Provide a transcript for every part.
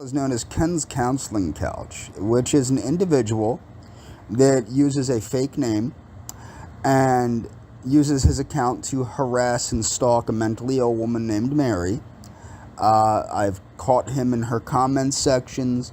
Is known as Ken's Counseling Couch, which is an individual that uses a fake name and uses his account to harass and stalk a mentally ill woman named Mary. I've caught him in her comment sections.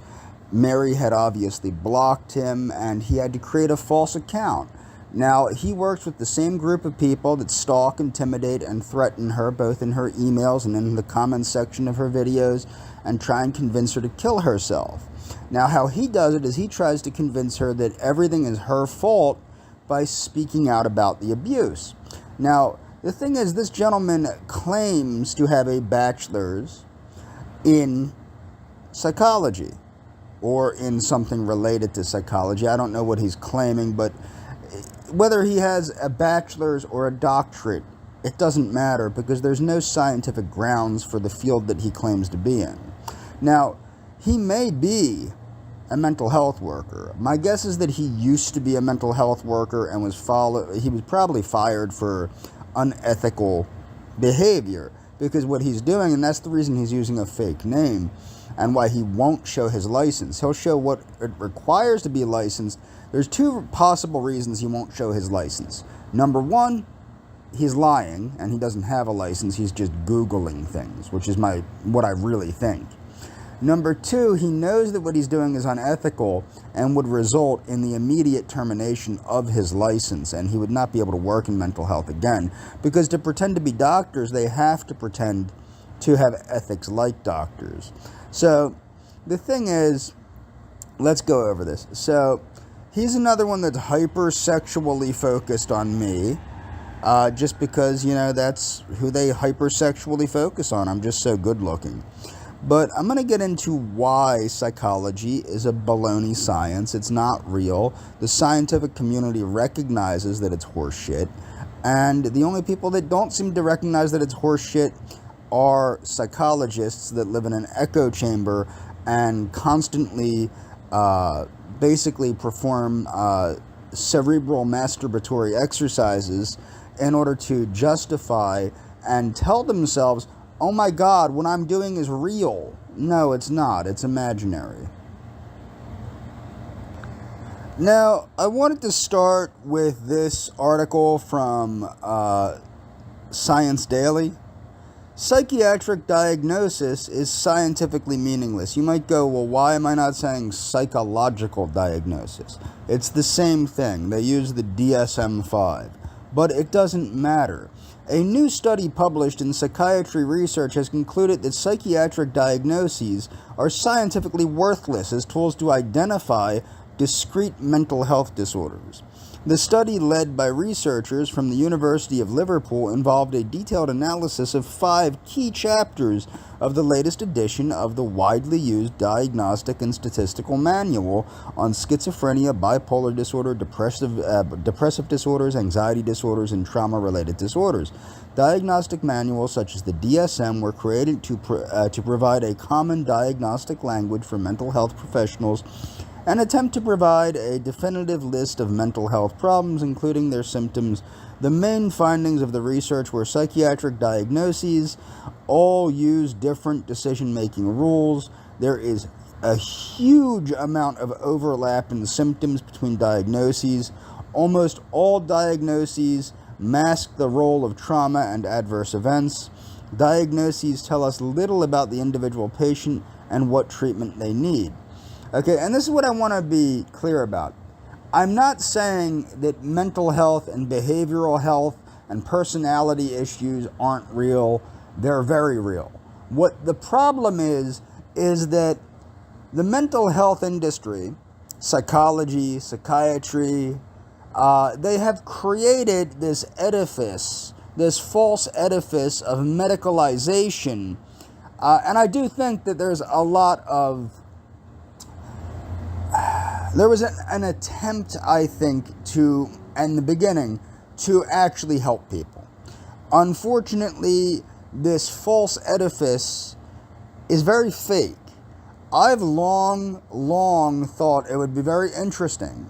Mary had obviously blocked him, and he had to create a false account. Now, he works with the same group of people that stalk, intimidate, and threaten her, both in her emails and in the comment section of her videos, and try and convince her to kill herself. Now, how he does it is he tries to convince her that everything is her fault by speaking out about the abuse. Now, the thing is, this gentleman claims to have a bachelor's in psychology or in something related to psychology. I don't know what he's claiming, but whether he has a bachelor's or a doctorate, it doesn't matter because there's no scientific grounds for the field that he claims to be in. Now, he may be a mental health worker. My guess is that he used to be a mental health worker and he was probably fired for unethical behavior, because what he's doing, and that's the reason he's using a fake name and why he won't show his license. He'll show what it requires to be licensed. There's two possible reasons he won't show his license. Number one, he's lying and he doesn't have a license. He's just Googling things, which is what I really think. Number two, he knows that what he's doing is unethical and would result in the immediate termination of his license, and he would not be able to work in mental health again, because to pretend to be doctors, they have to pretend to have ethics like doctors. So the thing is, let's go over this. So he's another one that's hypersexually focused on me, just because, that's who they hypersexually focus on. I'm just so good looking. But I'm going to get into why psychology is a baloney science. It's not real. The scientific community recognizes that it's horseshit. And the only people that don't seem to recognize that it's horseshit are psychologists that live in an echo chamber and constantly basically perform cerebral masturbatory exercises in order to justify and tell themselves, oh my God, what I'm doing is real. No, it's not. It's imaginary. Now, I wanted to start with this article from Science Daily. Psychiatric diagnosis is scientifically meaningless. You might go, well, why am I not saying psychological diagnosis? It's the same thing. They use the DSM-5. But it doesn't matter. A new study published in Psychiatry Research has concluded that psychiatric diagnoses are scientifically worthless as tools to identify discrete mental health disorders. The study, led by researchers from the University of Liverpool, involved a detailed analysis of 5 key chapters of the latest edition of the widely used Diagnostic and Statistical Manual on Schizophrenia, Bipolar Disorder, Depressive Disorders, Anxiety Disorders, and Trauma-Related Disorders. Diagnostic manuals such as the DSM were created to provide a common diagnostic language for mental health professionals and attempt to provide a definitive list of mental health problems, including their symptoms. The main findings of the research were psychiatric diagnoses all use different decision-making rules. There is a huge amount of overlap in the symptoms between diagnoses. Almost all diagnoses mask the role of trauma and adverse events. Diagnoses tell us little about the individual patient and what treatment they need. Okay, and this is what I want to be clear about. I'm not saying that mental health and behavioral health and personality issues aren't real. They're very real. What the problem is that the mental health industry, psychology, psychiatry, they have created this edifice, this false edifice of medicalization. And I do think that there's a lot of there was an attempt, I think, in the beginning, to actually help people. Unfortunately, this false edifice is very fake. I've long thought it would be very interesting.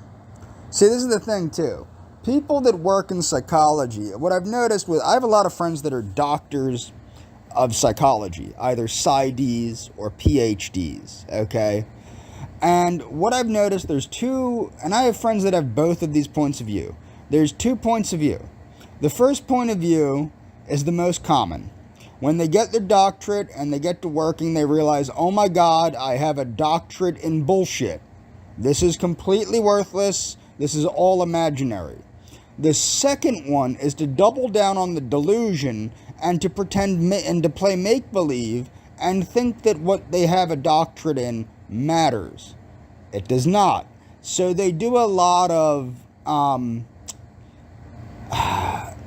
See, this is the thing, too. People that work in psychology, what I've noticed I have a lot of friends that are doctors of psychology, either PsyDs or PhDs, okay? And what I've noticed, there's two, and I have friends that have both of these points of view. There's 2 points of view. The first point of view is the most common. When they get their doctorate and they get to working, they realize, oh my God, I have a doctorate in bullshit. This is completely worthless. This is all imaginary. The second one is to double down on the delusion and to pretend and to play make-believe and think that what they have a doctorate in matters. It does not. So they do a lot of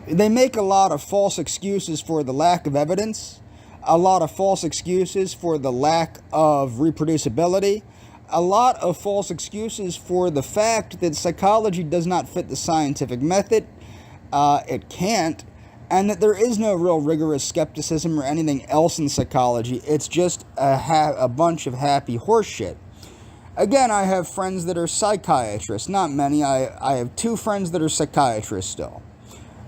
they make a lot of false excuses for the lack of evidence, a lot of false excuses for the lack of reproducibility, a lot of false excuses for the fact that psychology does not fit the scientific method. It can't. And that there is no real rigorous skepticism or anything else in psychology. It's just a bunch of happy horseshit. Again, I have friends that are psychiatrists. Not many. I have 2 friends that are psychiatrists still.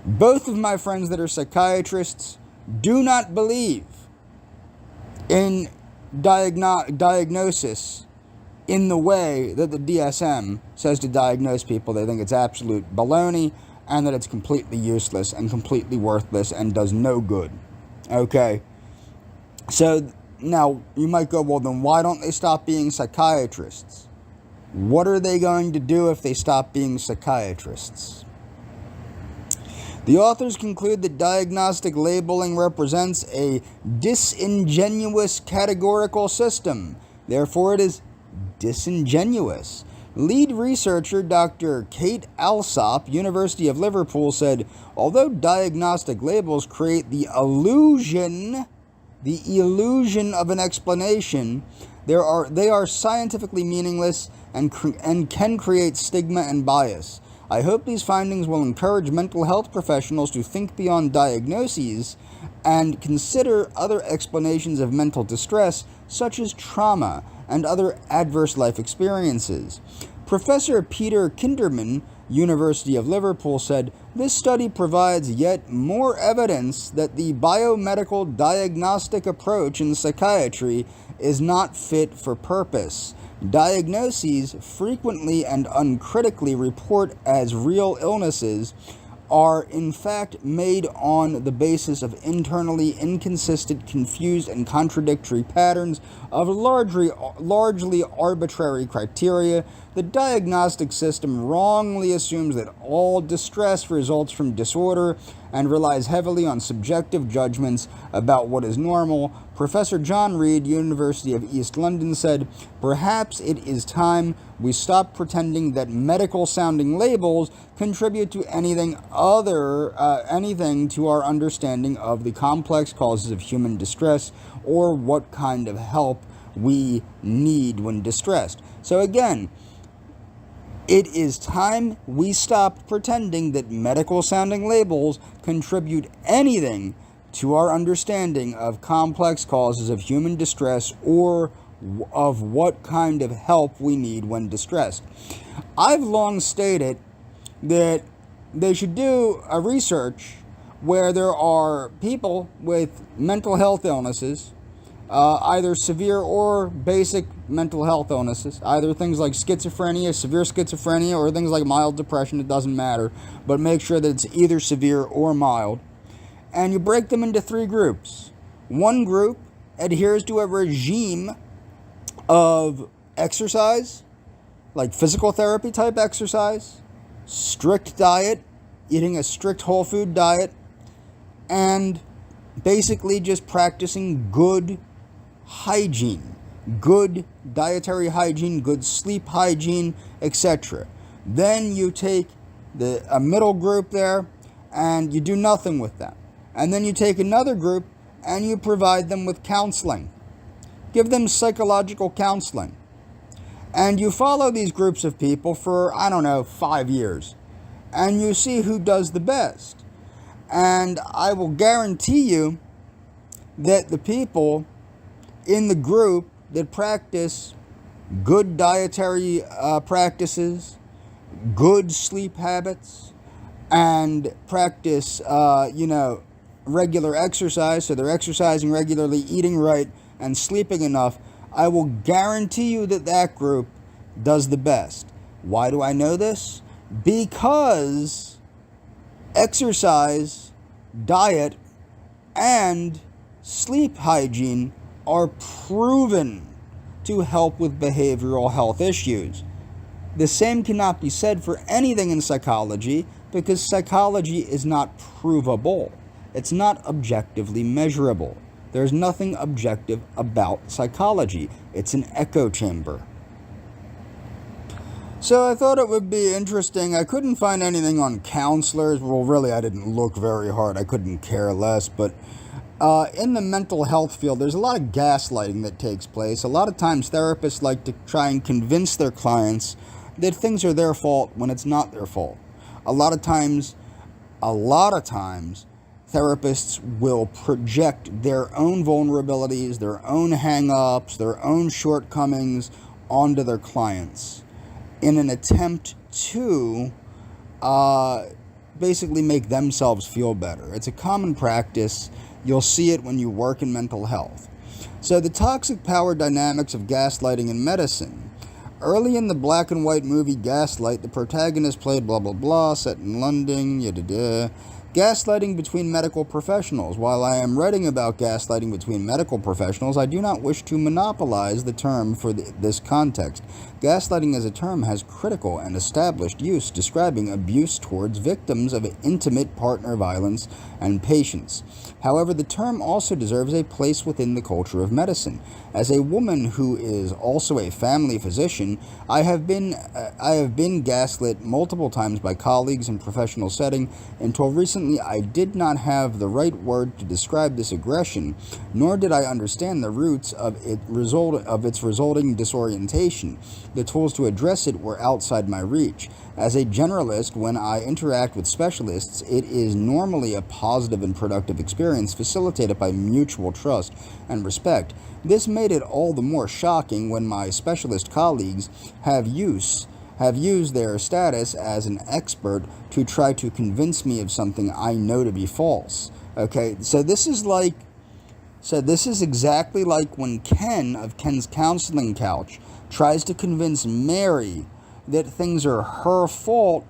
Both of my friends that are psychiatrists do not believe in diagnosis in the way that the DSM says to diagnose people. They think it's absolute baloney, and that it's completely useless and completely worthless and does no good. Okay? So, now, you might go, well, then why don't they stop being psychiatrists? What are they going to do if they stop being psychiatrists? The authors conclude that diagnostic labeling represents a disingenuous categorical system. Therefore, it is disingenuous. Lead researcher Dr. Kate Alsop, University of Liverpool, said, although diagnostic labels create the illusion of an explanation, they are scientifically meaningless and can create stigma and bias. I hope these findings will encourage mental health professionals to think beyond diagnoses and consider other explanations of mental distress, such as trauma and other adverse life experiences. Professor Peter Kinderman, University of Liverpool, said, this study provides yet more evidence that the biomedical diagnostic approach in psychiatry is not fit for purpose. Diagnoses, frequently and uncritically report as real illnesses, are in fact made on the basis of internally inconsistent, confused, and contradictory patterns of largely arbitrary criteria. The diagnostic system wrongly assumes that all distress results from disorder and relies heavily on subjective judgments about what is normal. Professor John Reed, University of East London, said, perhaps it is time we stop pretending that medical-sounding labels contribute to anything to our understanding of the complex causes of human distress or what kind of help we need when distressed. So again, it is time we stop pretending that medical-sounding labels contribute anything to our understanding of complex causes of human distress or of what kind of help we need when distressed. I've long stated that they should do a research where there are people with mental health illnesses, either severe or basic mental health illnesses, either things like schizophrenia, severe schizophrenia, or things like mild depression. It doesn't matter, but make sure that it's either severe or mild. And you break them into 3 groups. One group adheres to a regime of exercise, like physical therapy type exercise, strict diet, eating a strict whole food diet, and basically just practicing good hygiene, good dietary hygiene, good sleep hygiene, etc. Then you take a middle group there and you do nothing with them. And then you take another group and you provide them with counseling. Give them psychological counseling. And you follow these groups of people for, 5 years. And you see who does the best. And I will guarantee you that the people in the group that practice good dietary practices, good sleep habits, and practice, regular exercise, so they're exercising regularly, eating right, and sleeping enough, I will guarantee you that that group does the best. Why do I know this? Because exercise, diet, and sleep hygiene are proven to help with behavioral health issues. The same cannot be said for anything in psychology because psychology is not provable. It's not objectively measurable. There's nothing objective about psychology. It's an echo chamber. So I thought it would be interesting. I couldn't find anything on counselors. Well, really, I didn't look very hard. I couldn't care less. But in the mental health field, there's a lot of gaslighting that takes place. A lot of times, therapists like to try and convince their clients that things are their fault when it's not their fault. A lot of times, therapists will project their own vulnerabilities, their own hang-ups, their own shortcomings onto their clients in an attempt to basically make themselves feel better. It's a common practice. You'll see it when you work in mental health. So the toxic power dynamics of gaslighting in medicine. Early in the black and white movie Gaslight, the protagonist played blah blah blah, set in London, yada. Gaslighting between medical professionals. While I am writing about gaslighting between medical professionals, I do not wish to monopolize the term for this context. Gaslighting as a term has critical and established use describing abuse towards victims of intimate partner violence and patients. However, the term also deserves a place within the culture of medicine. As a woman who is also a family physician, I have been gaslit multiple times by colleagues in professional setting. Until recently, I did not have the right word to describe this aggression, nor did I understand the roots of its resulting disorientation. The tools to address it were outside my reach. As a generalist, when I interact with specialists, it is normally a positive and productive experience facilitated by mutual trust and respect. This made it all the more shocking when my specialist colleagues have used their status as an expert to try to convince me of something I know to be false. Okay, so this is exactly like when Ken of Ken's counseling couch tries to convince Mary that things are her fault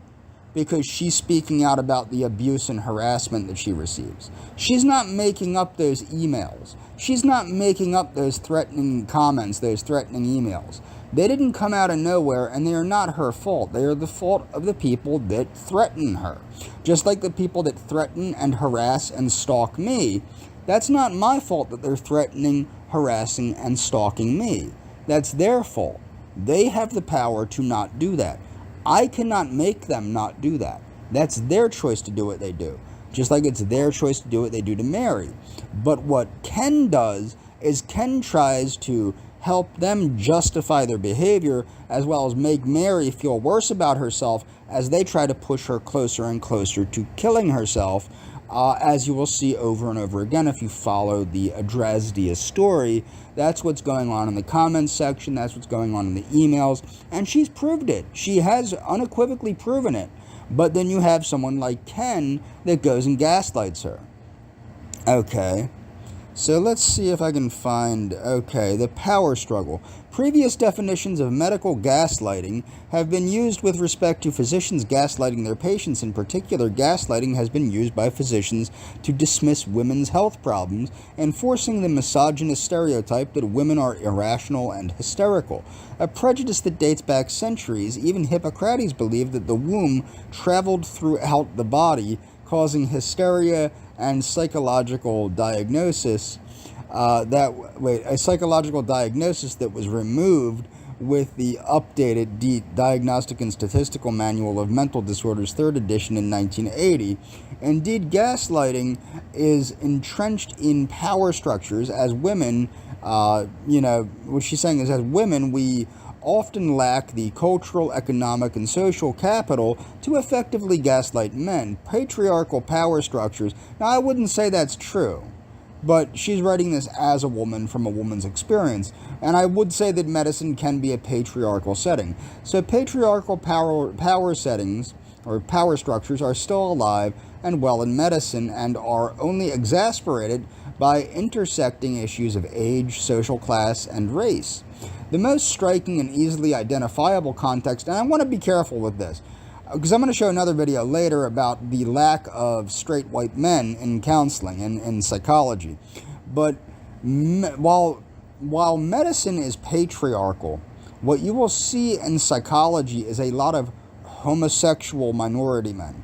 because she's speaking out about the abuse and harassment that she receives. She's not making up those emails. She's not making up those threatening comments, those threatening emails. They didn't come out of nowhere, and they are not her fault. They are the fault of the people that threaten her. Just like the people that threaten and harass and stalk me, that's not my fault that they're threatening, harassing, and stalking me. That's their fault. They have the power to not do that. I cannot make them not do that. That's their choice to do what they do. Just like it's their choice to do what they do to Mary. But what Ken does is Ken tries to help them justify their behavior as well as make Mary feel worse about herself as they try to push her closer and closer to killing herself, as you will see over and over again if you follow the Adrasdia story. That's what's going on in the comments section. That's what's going on in the emails. And she's proved it. She has unequivocally proven it. But then you have someone like Ken that goes and gaslights her. Okay. So let's see if I can find, the power struggle. Previous definitions of medical gaslighting have been used with respect to physicians gaslighting their patients. In particular, gaslighting has been used by physicians to dismiss women's health problems, enforcing the misogynist stereotype that women are irrational and hysterical. A prejudice that dates back centuries. Even Hippocrates believed that the womb traveled throughout the body, causing hysteria and psychological diagnosis a psychological diagnosis that was removed with the updated Diagnostic and Statistical Manual of Mental Disorders, 3rd edition in 1980. Indeed, gaslighting is entrenched in power structures. As women, what she's saying is, as women, we often lack the cultural, economic, and social capital to effectively gaslight men. Patriarchal power structures. Now, I wouldn't say that's true, but she's writing this as a woman from a woman's experience, and I would say that medicine can be a patriarchal setting. So patriarchal power settings or power structures are still alive and well in medicine and are only exacerbated by intersecting issues of age, social class, and race. The most striking and easily identifiable context, and I want to be careful with this, because I'm going to show another video later about the lack of straight white men in counseling and in psychology. But while medicine is patriarchal, what you will see in psychology is a lot of homosexual minority men.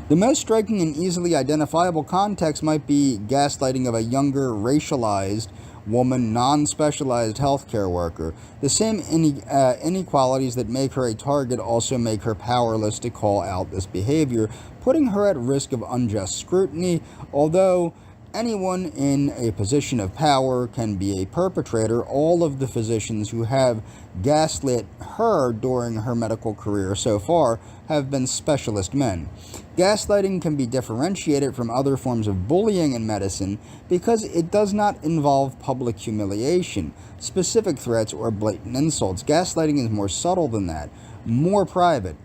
The most striking and easily identifiable context might be gaslighting of a younger, racialized woman, non-specialized healthcare worker. The same inequalities that make her a target also make her powerless to call out this behavior, putting her at risk of unjust scrutiny. Although anyone in a position of power can be a perpetrator, all of the physicians who have gaslit her during her medical career so far have been specialist men. Gaslighting can be differentiated from other forms of bullying in medicine because it does not involve public humiliation, specific threats, or blatant insults. Gaslighting is more subtle than that, more private.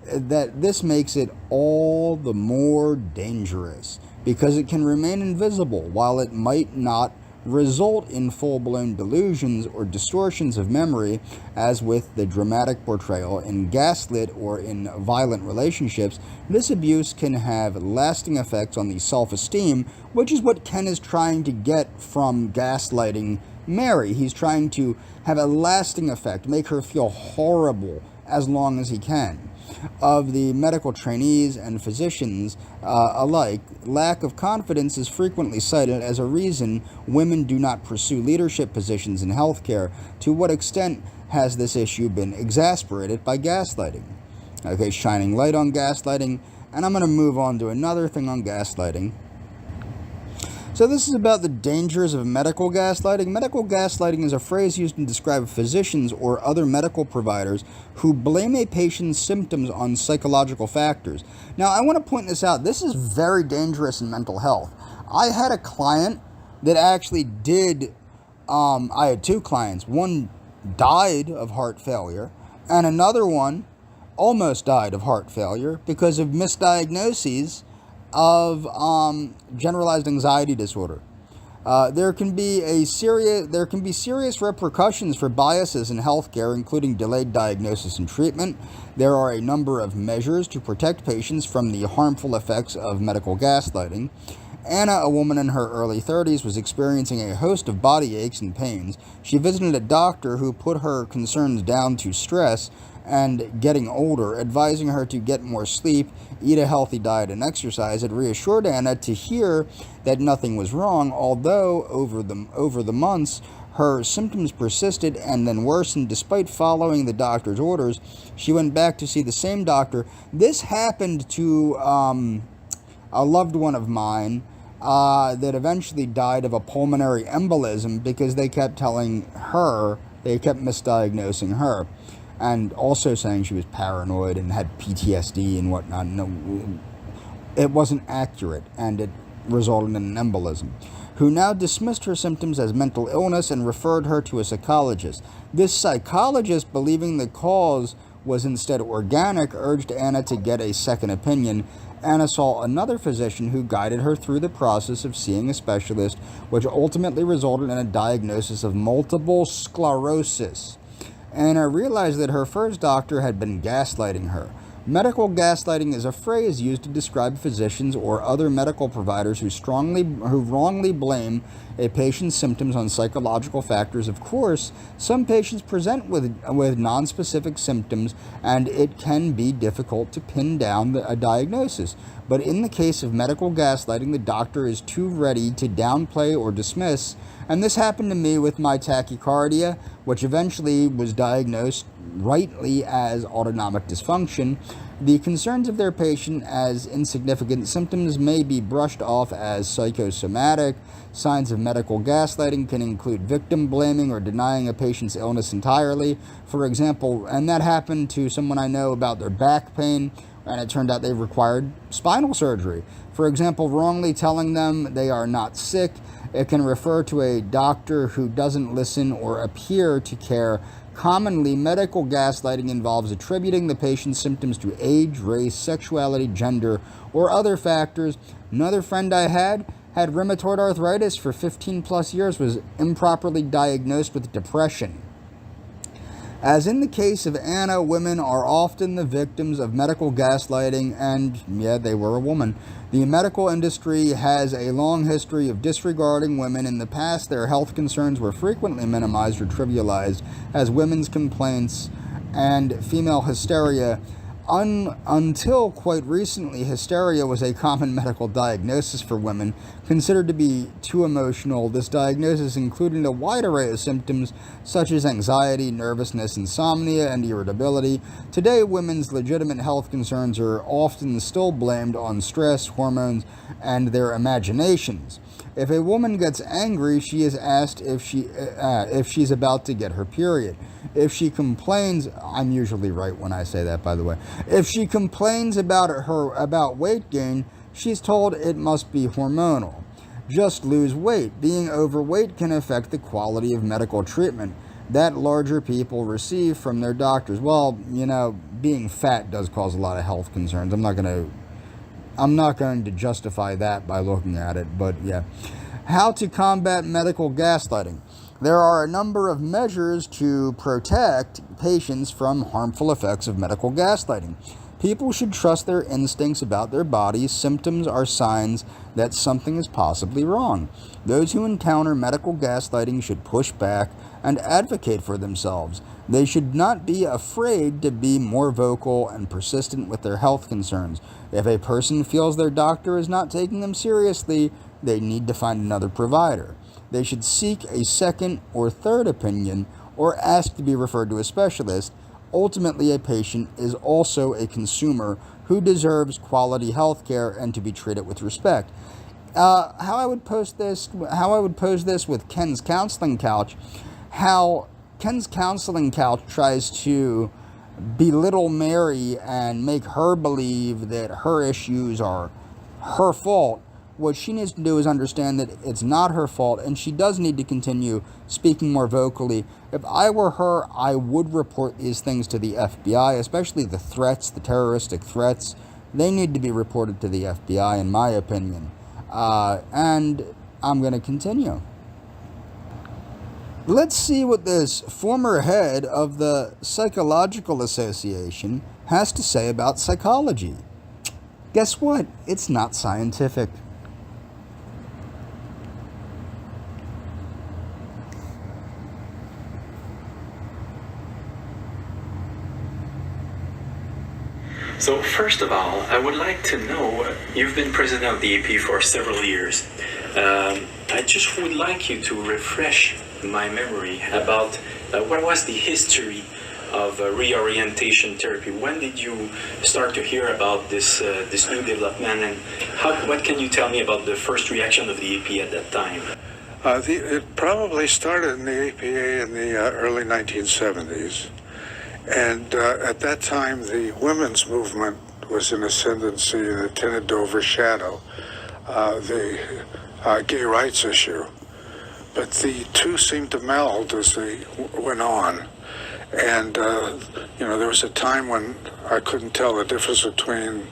This makes it all the more dangerous because it can remain invisible. While it might not result in full-blown delusions or distortions of memory, as with the dramatic portrayal in Gaslit or in violent relationships, this abuse can have lasting effects on the self-esteem, which is what Ken is trying to get from gaslighting Mary. He's trying to have a lasting effect, make her feel horrible as long as he can. Of the medical trainees and physicians alike, lack of confidence is frequently cited as a reason women do not pursue leadership positions in healthcare. To what extent has this issue been exacerbated by gaslighting? Okay, shining light on gaslighting, and I'm going to move on to another thing on gaslighting. So this is about the dangers of medical gaslighting. Medical gaslighting is a phrase used to describe physicians or other medical providers who blame a patient's symptoms on psychological factors. Now, I want to point this out. This is very dangerous in mental health. I had a client that actually did, I had two clients. One died of heart failure, and another one almost died of heart failure because of misdiagnoses of generalized anxiety disorder. There can be serious repercussions for biases in healthcare, including delayed diagnosis and treatment. There are a number of measures to protect patients from the harmful effects of medical gaslighting. Anna, a woman in her early 30s, was experiencing a host of body aches and pains. She visited a doctor who put her concerns down to stress and getting older, advising her to get more sleep, eat a healthy diet, and exercise. It reassured Anna to hear that nothing was wrong, although over the months, her symptoms persisted and then worsened. Despite following the doctor's orders, she went back to see the same doctor. This happened to a loved one of mine that eventually died of a pulmonary embolism because they kept misdiagnosing her, and also saying she was paranoid and had PTSD and whatnot. No, it wasn't accurate, and it resulted in an embolism, who now dismissed her symptoms as mental illness and referred her to a psychologist. This psychologist, believing the cause was instead organic, urged Anna to get a second opinion. Anna saw another physician who guided her through the process of seeing a specialist, which ultimately resulted in a diagnosis of multiple sclerosis. Anna realized that her first doctor had been gaslighting her. Medical gaslighting is a phrase used to describe physicians or other medical providers who wrongly blame a patient's symptoms on psychological factors. Of course, some patients present with nonspecific symptoms, and it can be difficult to pin down a diagnosis. But in the case of medical gaslighting, the doctor is too ready to downplay or dismiss. And this happened to me with my tachycardia, which eventually was diagnosed rightly as autonomic dysfunction. The concerns of their patient as insignificant symptoms may be brushed off as psychosomatic. Signs of medical gaslighting can include victim blaming or denying a patient's illness entirely. For example, and that happened to someone I know about their back pain, and it turned out they required spinal surgery. For example, wrongly telling them they are not sick. It can refer to a doctor who doesn't listen or appear to care. Commonly, medical gaslighting involves attributing the patient's symptoms to age, race, sexuality, gender, or other factors. Another friend I had rheumatoid arthritis for 15 plus years, was improperly diagnosed with depression. As in the case of Anna, women are often the victims of medical gaslighting, and yeah, they were a woman. The medical industry has a long history of disregarding women. In the past, their health concerns were frequently minimized or trivialized as women's complaints and female hysteria. Until quite recently, hysteria was a common medical diagnosis for women, considered to be too emotional. This diagnosis included a wide array of symptoms such as anxiety, nervousness, insomnia, and irritability. Today, women's legitimate health concerns are often still blamed on stress, hormones, and their imaginations. If a woman gets angry, she is asked if she's about to get her period. If she complains, I'm usually right when I say that, by the way. If she complains about weight gain, she's told it must be hormonal. Just lose weight. Being overweight can affect the quality of medical treatment that larger people receive from their doctors. Well, being fat does cause a lot of health concerns. I'm not going to justify that by looking at it, but yeah. How to combat medical gaslighting. There are a number of measures to protect patients from harmful effects of medical gaslighting. People should trust their instincts about their bodies. Symptoms are signs that something is possibly wrong. Those who encounter medical gaslighting should push back and advocate for themselves. They should not be afraid to be more vocal and persistent with their health concerns. If a person feels their doctor is not taking them seriously, they need to find another provider. They should seek a second or third opinion or ask to be referred to a specialist. Ultimately, a patient is also a consumer who deserves quality health care and to be treated with respect. How I would pose this with Ken's counseling couch, how Ken's counseling couch tries to belittle Mary and make her believe that her issues are her fault. What she needs to do is understand that it's not her fault, and she does need to continue speaking more vocally. If I were her, I would report these things to the FBI, especially the threats, the terroristic threats. They need to be reported to the FBI, in my opinion. And I'm going to continue. Let's see what this former head of the Psychological Association has to say about psychology. Guess what? It's not scientific. So first of all, I would like to know, you've been president of the AP for several years. I just would like you to refresh my memory about what was the history of reorientation therapy. When did you start to hear about this new development, and what can you tell me about the first reaction of the AP at that time? It probably started in the APA in the early 1970s. And at that time, the women's movement was in ascendancy, and it tended to overshadow the gay rights issue. But the two seemed to meld as they went on. And, there was a time when I couldn't tell the difference between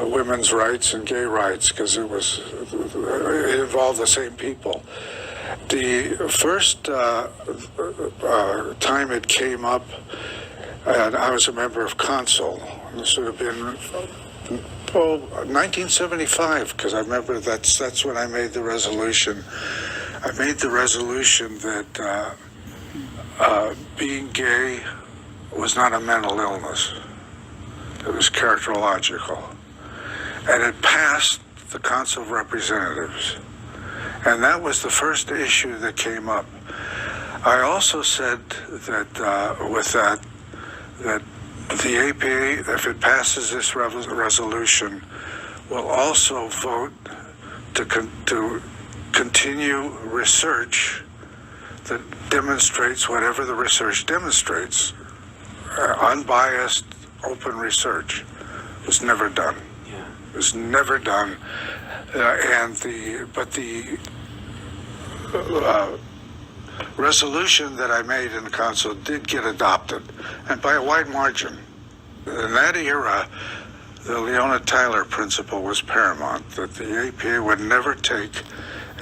women's rights and gay rights, because it involved the same people. The first time it came up, and I was a member of Council. This would have been 1975, because I remember that's when I made the resolution. I made the resolution that being gay was not a mental illness. It was characterological. And it passed the Council of Representatives. And that was the first issue that came up. I also said that that the APA, if it passes this resolution, will also vote to continue research that demonstrates whatever the research demonstrates, unbiased, open research, was never done. Yeah. It was never done. But the resolution that I made in the council did get adopted, and by a wide margin. In that era, the Leona Tyler principle was paramount, that the APA would never take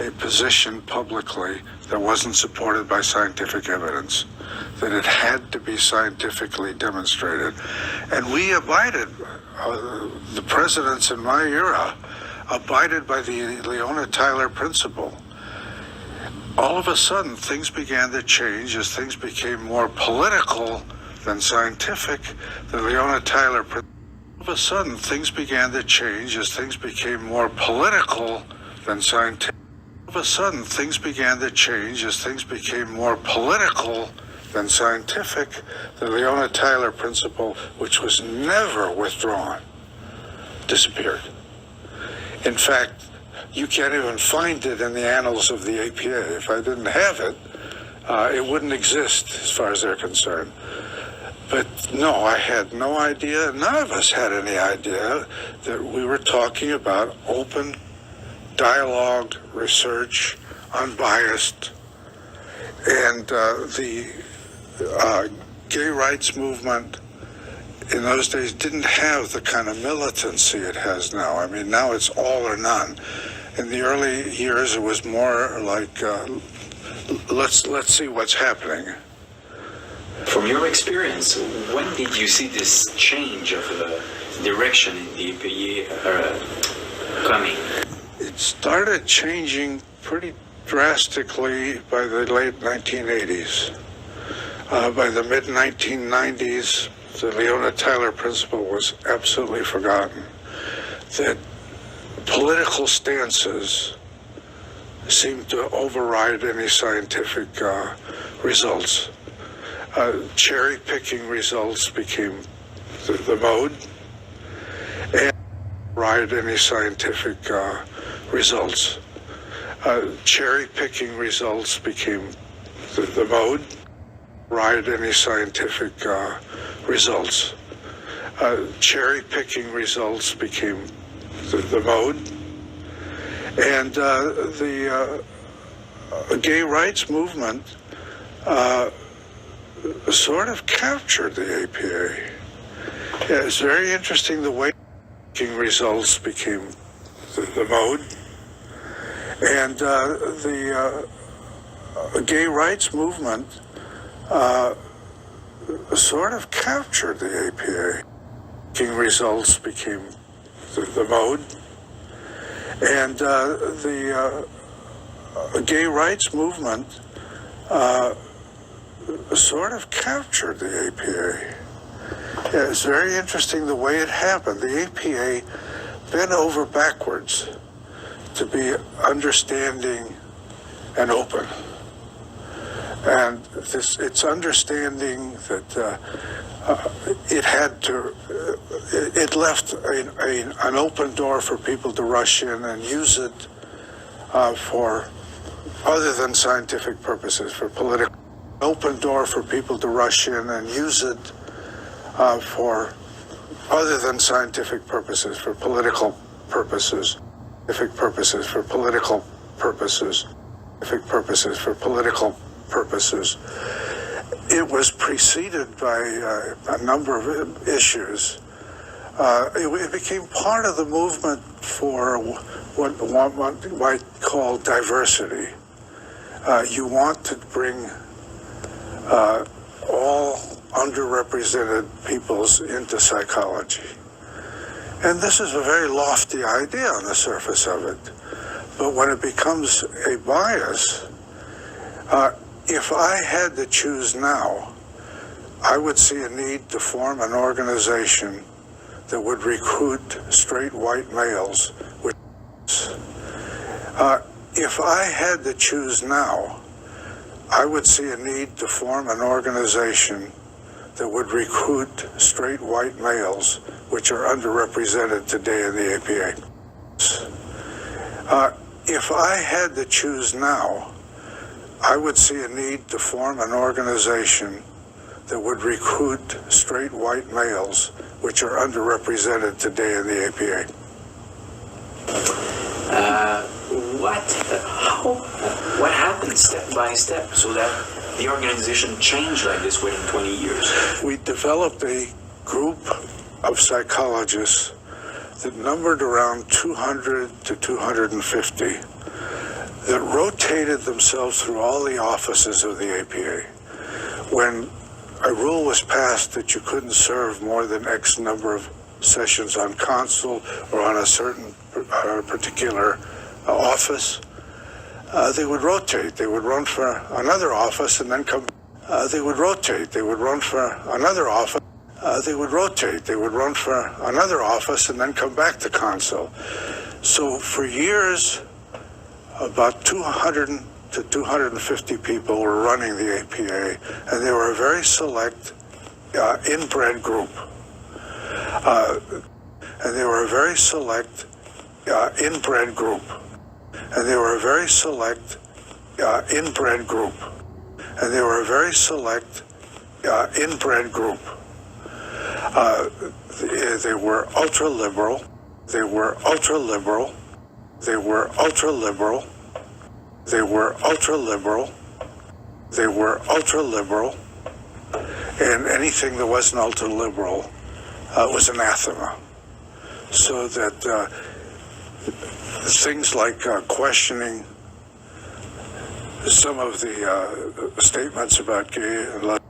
a position publicly that wasn't supported by scientific evidence, that it had to be scientifically demonstrated. And we abided, the presidents in my era abided by the Leona Tyler principle. All of a sudden, things began to change as things became more political than scientific. The Leona Tyler principle. All of a sudden, things began to change as things became more political than scientific. All of a sudden, things began to change as things became more political than scientific. The Leona Tyler principle, which was never withdrawn, disappeared. In fact, you can't even find it in the annals of the APA. If I didn't have it, it wouldn't exist as far as they're concerned. But no, I had no idea, none of us had any idea that we were talking about open dialogue, research, unbiased, and the gay rights movement in those days didn't have the kind of militancy it has now. I mean, now it's all or none. In the early years, it was more like, let's see what's happening. From your experience, when did you see this change of direction in the APA coming? It started changing pretty drastically by the late 1980s. By the mid-1990s, the Leona Tyler principle was absolutely forgotten. That political stances seemed to override any scientific results. Cherry-picking results became the mode, and override any scientific results. Cherry-picking results became the mode, override any scientific results. Cherry-picking results became the mode, and the gay rights movement sort of captured the APA. Yeah, it's very interesting the way results became the mode, and the gay rights movement sort of captured the APA. Results became the mode, and the gay rights movement sort of captured the APA. Yeah, it's very interesting the way it happened. The APA bent over backwards to be understanding and open. And it's understanding that it left an open door for people to rush in and use it for other than scientific purposes, for political. Open door for people to rush in and use it for other than scientific purposes, for political purposes, scientific purposes, for political purposes, scientific purposes, for political purposes. It was preceded by a number of issues. It became part of the movement for what one might call diversity. You want to bring all underrepresented peoples into psychology. And this is a very lofty idea on the surface of it. But when it becomes a bias, if I had to choose, choose now, I would see a need to form an organization that would recruit straight white males. If I had to choose now, I would see a need to form an organization that would recruit straight white males, which are underrepresented today in the APA. If I had to choose now, I would see a need to form an organization that would recruit straight white males, which are underrepresented today in the APA. What happened step by step so that the organization changed like this within 20 years? We developed a group of psychologists that numbered around 200 to 250 that rotated themselves through all the offices of the APA. When a rule was passed that you couldn't serve more than X number of sessions on consul or on a certain particular office, they would rotate. They would run for another office and then come. They would rotate. They would run for another office. They would rotate. They would run for another office and then come back to consul. So for years, about 200 to 250 people were running the APA, and they were a very select, inbred group. And they were a very select, inbred group. And they were a very select, inbred group. And they were a very select, inbred group. They were ultra-liberal. They were ultra-liberal. They were ultra-liberal. They were ultra-liberal. They were ultra-liberal. And anything that wasn't ultra-liberal was anathema. So that things like questioning some of the statements about gay and lesbian,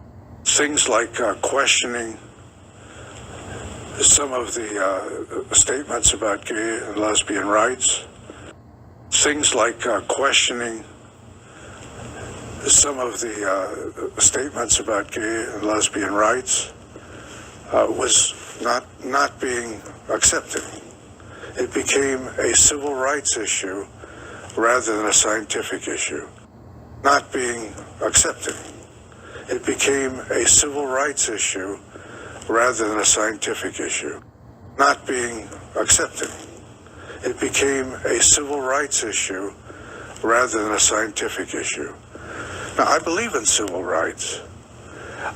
things like questioning some of the statements about gay and lesbian rights, things like questioning some of the statements about gay and lesbian rights was not being accepted. It became a civil rights issue rather than a scientific issue. Not being accepted. It became a civil rights issue rather than a scientific issue. Not being accepted. It became a civil rights issue rather than a scientific issue. Now, I believe in civil rights.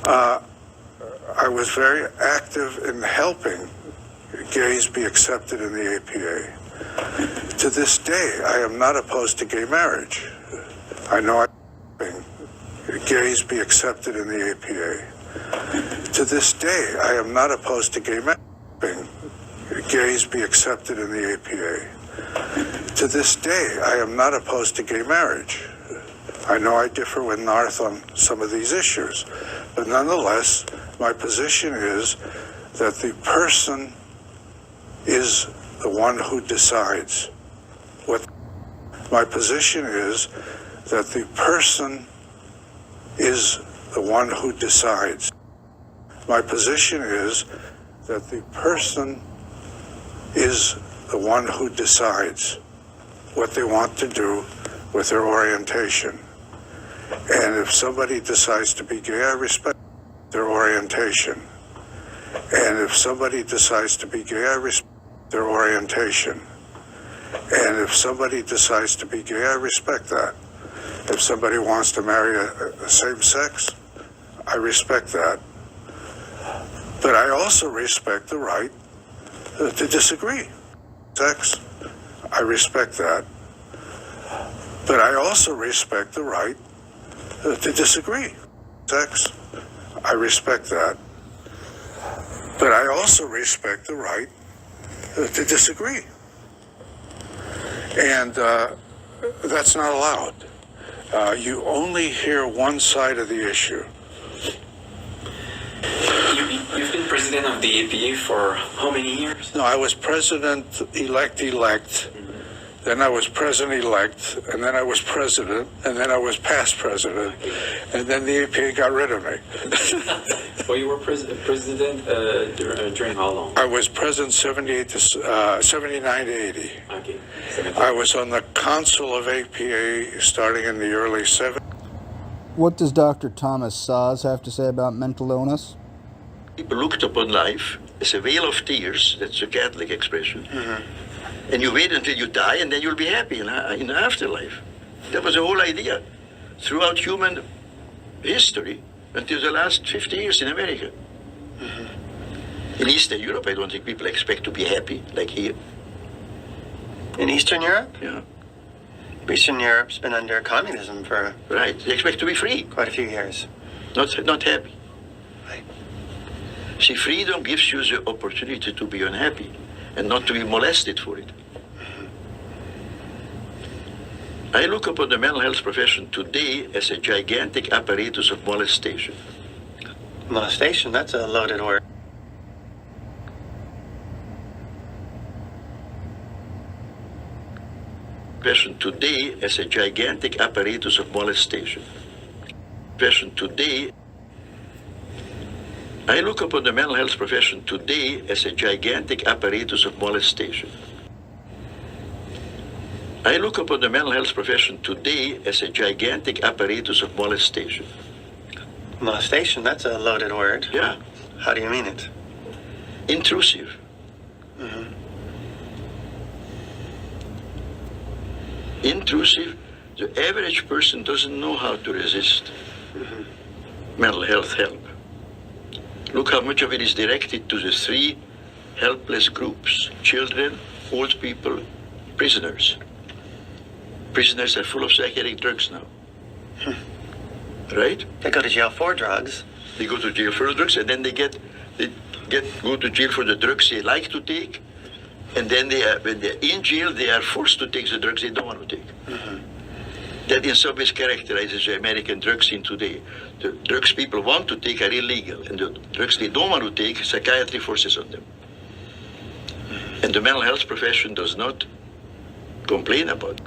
I was very active in helping gays be accepted in the APA. To this day, I am not opposed to gay marriage. I know gays be accepted in the APA. To this day, I am not opposed to gay marriage. Gays be accepted in the APA. To this day, I am not opposed to gay marriage. I know I differ with Narth on some of these issues, but nonetheless, my position is that the person is the one who decides. My position is that the person is the one who decides. My position is that the person is the one who decides what they want to do with their orientation. And if somebody decides to be gay, I respect their orientation. And if somebody decides to be gay, I respect their orientation. And if somebody decides to be gay, I respect that. If somebody wants to marry a same sex, I respect that. But I also respect the right to disagree. Sex, I respect that. But I also respect the right to disagree. Sex, I respect that. But I also respect the right to disagree. And that's not allowed. You only hear one side of the issue. You've been president of the APA for how many years? No, I was president-elect. Then I was president-elect, and then I was president, and then I was past president, and then the APA got rid of me. Well, you were president during how long? I was president 79 to 80. Okay. I was on the council of APA starting in the early 70s. What does Dr. Thomas Saz have to say about mental illness? People looked upon life as a vale of tears, that's a Catholic expression, and you wait until you die and then you'll be happy in the afterlife. That was the whole idea. Throughout human history, until the last 50 years in America. In Eastern Europe, I don't think people expect to be happy like here. In Eastern Europe? Yeah, Eastern Europe's been under communism for right. They expect to be free, quite a few years. not happy. Right. See, freedom gives you the opportunity to be unhappy and not to be molested for it. I look upon the mental health profession today as a gigantic apparatus of molestation. Molestation, that's a loaded word. Profession today as a gigantic apparatus of molestation. Profession today. I look upon the mental health profession today as a gigantic apparatus of molestation. I look upon the mental health profession today as a gigantic apparatus of molestation. Molestation, that's a loaded word. Yeah, How do you mean it? intrusive. Intrusive. The average person doesn't know how to resist mental health help. Look how much of it is directed to the three helpless groups: children, old people, prisoners. Prisoners are full of psychiatric drugs now. Right? They go to jail for drugs. They go to jail for drugs, and then they go to jail for the drugs they like to take, and then when they're in jail, they are forced to take the drugs they don't want to take. That in some ways characterizes the American drug scene today. The drugs people want to take are illegal, and the drugs they don't want to take, psychiatry forces on them. And the mental health profession does not complain about it.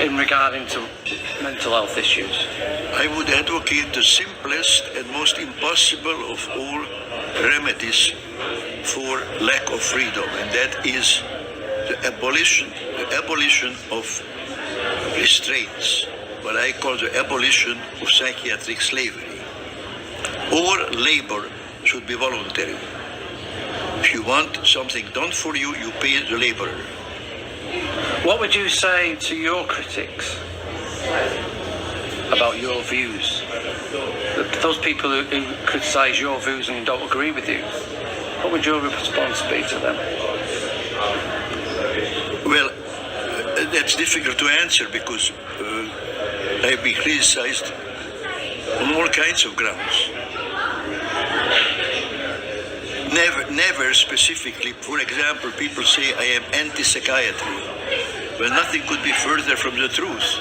In regarding to mental health issues. I would advocate the simplest and most impossible of all remedies for lack of freedom, and that is the abolition of restraints, what I call the abolition of psychiatric slavery. All labor should be voluntary. If you want something done for you, you pay the laborer. What would you say to your critics about your views? Those people who criticise your views and don't agree with you, what would your response be to them? Well, that's difficult to answer because I've been criticized on all kinds of grounds. Never specifically. For example, people say I am anti-psychiatry. Well, nothing could be further from the truth.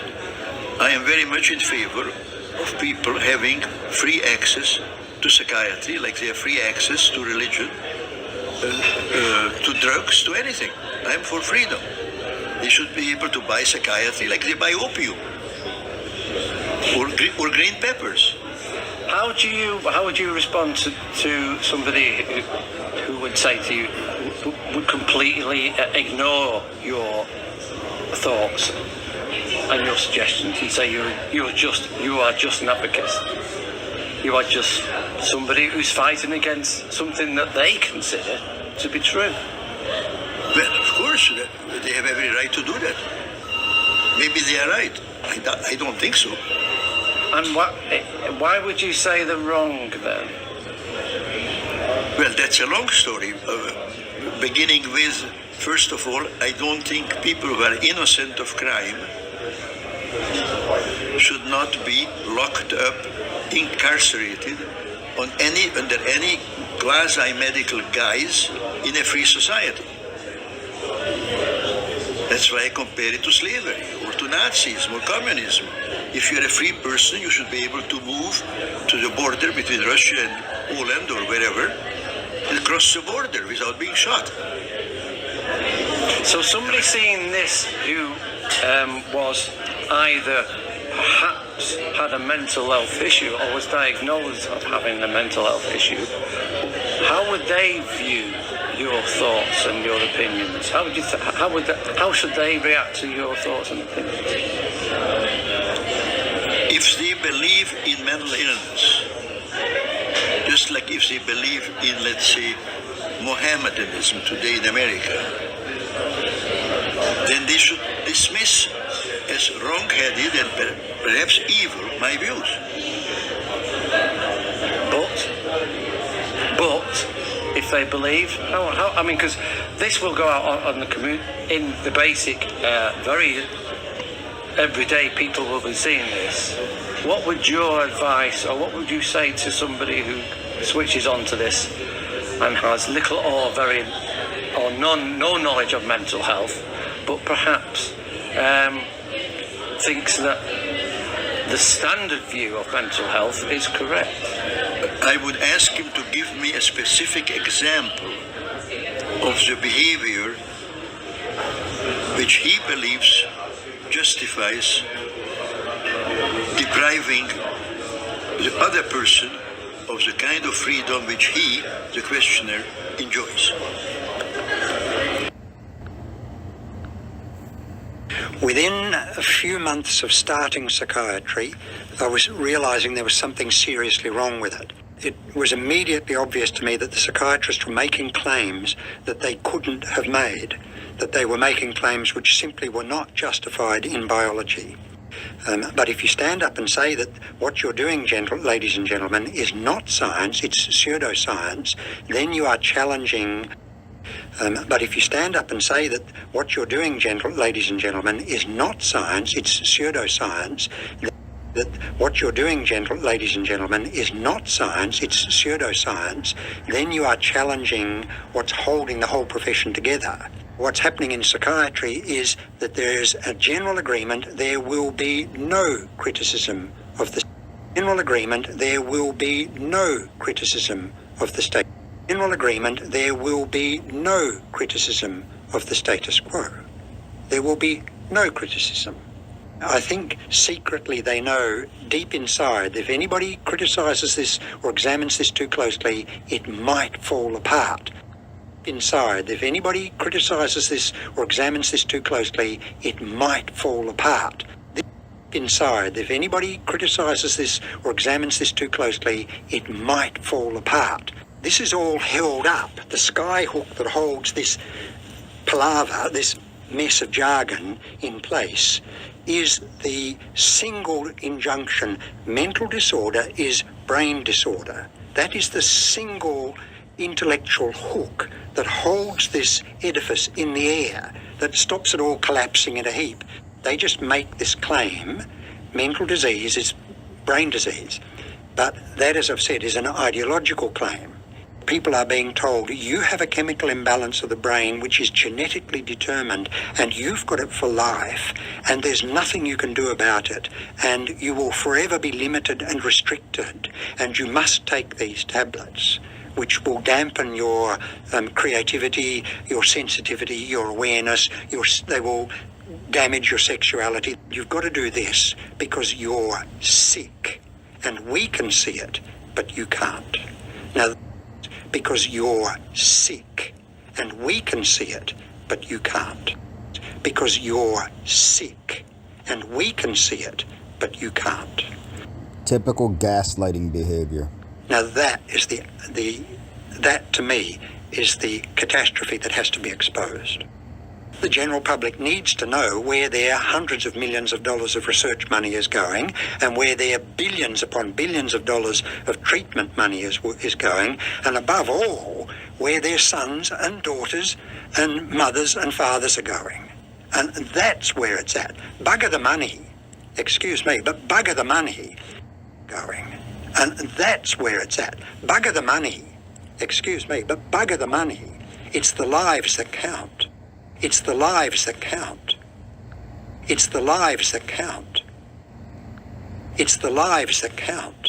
I am very much in favor of people having free access to psychiatry, like they have free access to religion, to drugs, to anything. I'm for freedom. They should be able to buy psychiatry like they buy opium or green peppers. How would you respond to somebody who would say to you, would completely ignore your thoughts and your suggestions and say you are just an advocate? You are just somebody who's fighting against something that they consider to be true. Well, of course, they have every right to do that. Maybe they are right. I don't think so. And why would you say they're wrong then? Well, that's a long story. Beginning with, first of all, I don't think people who are innocent of crime should not be locked up, incarcerated, under any quasi-medical guise in a free society. That's why I compare it to slavery, or to Nazism, or communism. If you're a free person, you should be able to move to the border between Russia and Poland or wherever, and cross the border without being shot. So somebody seeing this who was either perhaps had a mental health issue or was diagnosed of having a mental health issue, how would they view your thoughts and your opinions? How should they react to your thoughts and opinions? If they believe in mental illness, just like if they believe in, let's say, Mohammedanism today in America, then they should dismiss as wrong-headed and perhaps evil my views. But if they believe, I mean, because this will go out on the in the basic, very everyday people will be seeing this. What would your advice, or what would you say to somebody who switches onto this and has little or no knowledge of mental health, but perhaps thinks that the standard view of mental health is correct? I would ask him to give me a specific example of the behavior which he believes justifies depriving the other person of the kind of freedom which he, the questioner, enjoys. Within a few months of starting psychiatry, I was realizing there was something seriously wrong with it. It was immediately obvious to me that the psychiatrists were making claims that they couldn't have made, that they were making claims which simply were not justified in biology. But if you stand up and say that what you're doing, ladies and gentlemen, is not science, it's pseudoscience, then you are challenging. But if you stand up and say that what you're doing, ladies and gentlemen, is not science, it's pseudoscience, that what you're doing, ladies and gentlemen, is not science, it's pseudoscience, then you are challenging what's holding the whole profession together. What's happening in psychiatry is that there is a general agreement there will be no criticism of the general agreement there will be no criticism of the state. General agreement there will be no criticism of the status quo. There will be no criticism. I think secretly they know deep inside if anybody criticises this or examines this too closely, it might fall apart. Inside, if anybody criticises this or examines this too closely, it might fall apart. Inside, if anybody criticises this or examines this too closely, it might fall apart. This is all held up. The skyhook that holds this palaver, this mess of jargon in place, is the single injunction: mental disorder is brain disorder. That is the single intellectual hook that holds this edifice in the air, that stops it all collapsing in a heap. They just make this claim: mental disease is brain disease. But that, as I've said, is an ideological claim. People are being told, you have a chemical imbalance of the brain which is genetically determined and you've got it for life and there's nothing you can do about it and you will forever be limited and restricted and you must take these tablets, which will dampen your creativity, your sensitivity, your awareness, they will damage your sexuality. You've got to do this because you're sick and we can see it, but you can't. Now, because you're sick and we can see it, but you can't. Because you're sick and we can see it, but you can't. Typical gaslighting behavior. Now that is that to me is the catastrophe that has to be exposed. The general public needs to know where their hundreds of millions of dollars of research money is going and where their billions upon billions of dollars of treatment money is going, and above all, where their sons and daughters and mothers and fathers are going. And that's where it's at. Bugger the money. Excuse me, but bugger the money going. And that's where it's at. Bugger the money. Excuse me, but bugger the money. It's the lives that count. It's the lives that count. It's the lives that count. It's the lives that count.